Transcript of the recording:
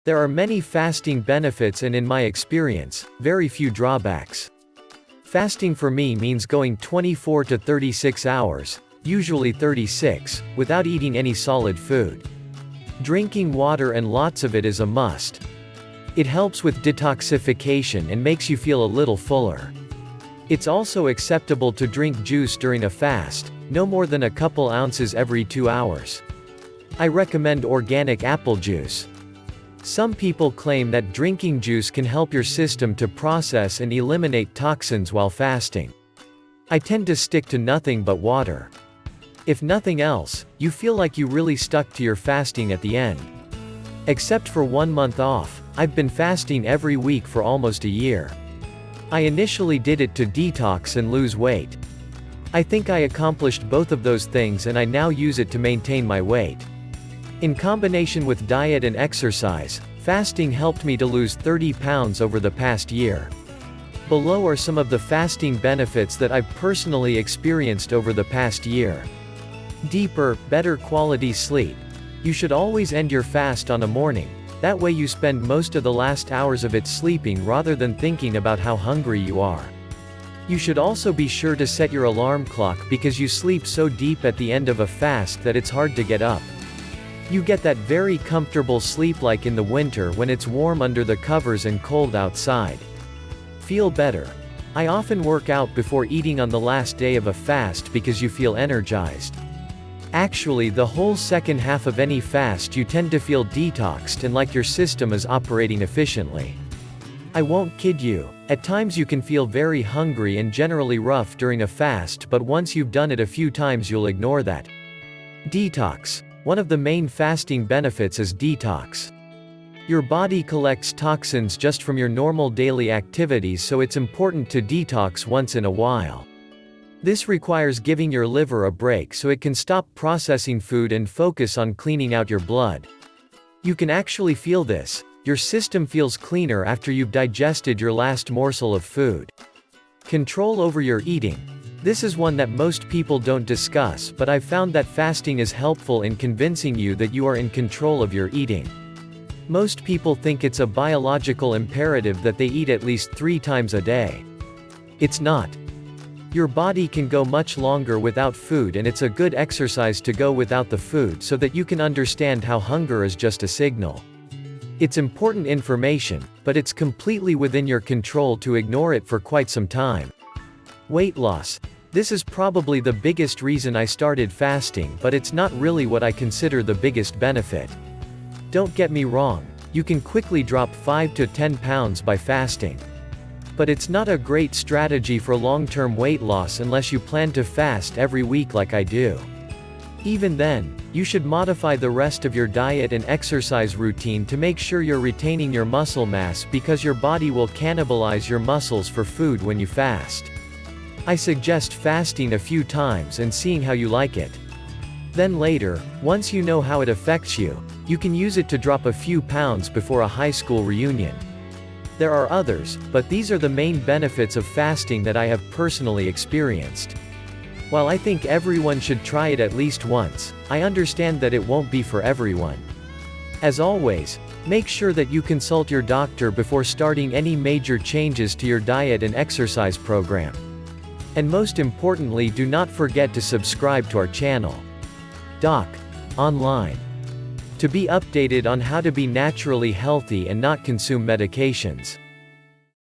There are many fasting benefits and in my experience, very few drawbacks. Fasting for me means going 24 to 36 hours, usually 36, without eating any solid food. Drinking water and lots of it is a must. It helps with detoxification and makes you feel a little fuller. It's also acceptable to drink juice during a fast, no more than a couple ounces every 2 hours. I recommend organic apple juice. Some people claim that drinking juice can help your system to process and eliminate toxins while fasting. I tend to stick to nothing but water. If nothing else, you feel like you really stuck to your fasting at the end. Except for 1 month off, I've been fasting every week for almost a year. I initially did it to detox and lose weight. I think I accomplished both of those things and I now use it to maintain my weight. In combination with diet and exercise, fasting helped me to lose 30 pounds over the past year. Below are some of the fasting benefits that I've personally experienced over the past year. Deeper, better quality sleep. You should always end your fast on a morning. That way you spend most of the last hours of it sleeping rather than thinking about how hungry you are. You should also be sure to set your alarm clock because you sleep so deep at the end of a fast that it's hard to get up. You get that very comfortable sleep like in the winter when it's warm under the covers and cold outside. Feel better. I often work out before eating on the last day of a fast because you feel energized. Actually, the whole second half of any fast you tend to feel detoxed and like your system is operating efficiently. I won't kid you, at times you can feel very hungry and generally rough during a fast, but once you've done it a few times you'll ignore that. Detox. One of the main fasting benefits is detox. Your body collects toxins just from your normal daily activities, so it's important to detox once in a while. This requires giving your liver a break so it can stop processing food and focus on cleaning out your blood. You can actually feel this. Your system feels cleaner after you've digested your last morsel of food. Control over your eating. This is one that most people don't discuss, but I've found that fasting is helpful in convincing you that you are in control of your eating. Most people think it's a biological imperative that they eat at least 3 times a day. It's not. Your body can go much longer without food, and it's a good exercise to go without the food so that you can understand how hunger is just a signal. It's important information, but it's completely within your control to ignore it for quite some time. Weight loss. This is probably the biggest reason I started fasting, but it's not really what I consider the biggest benefit. Don't get me wrong, you can quickly drop 5 to 10 pounds by fasting. But it's not a great strategy for long-term weight loss unless you plan to fast every week like I do. Even then, you should modify the rest of your diet and exercise routine to make sure you're retaining your muscle mass, because your body will cannibalize your muscles for food when you fast. I suggest fasting a few times and seeing how you like it. Then later, once you know how it affects you, you can use it to drop a few pounds before a high school reunion. There are others, but these are the main benefits of fasting that I have personally experienced. While I think everyone should try it at least once, I understand that it won't be for everyone. As always, make sure that you consult your doctor before starting any major changes to your diet and exercise program. And most importantly, do not forget to subscribe to our channel, DocOnline, to be updated on how to be naturally healthy and not consume medications.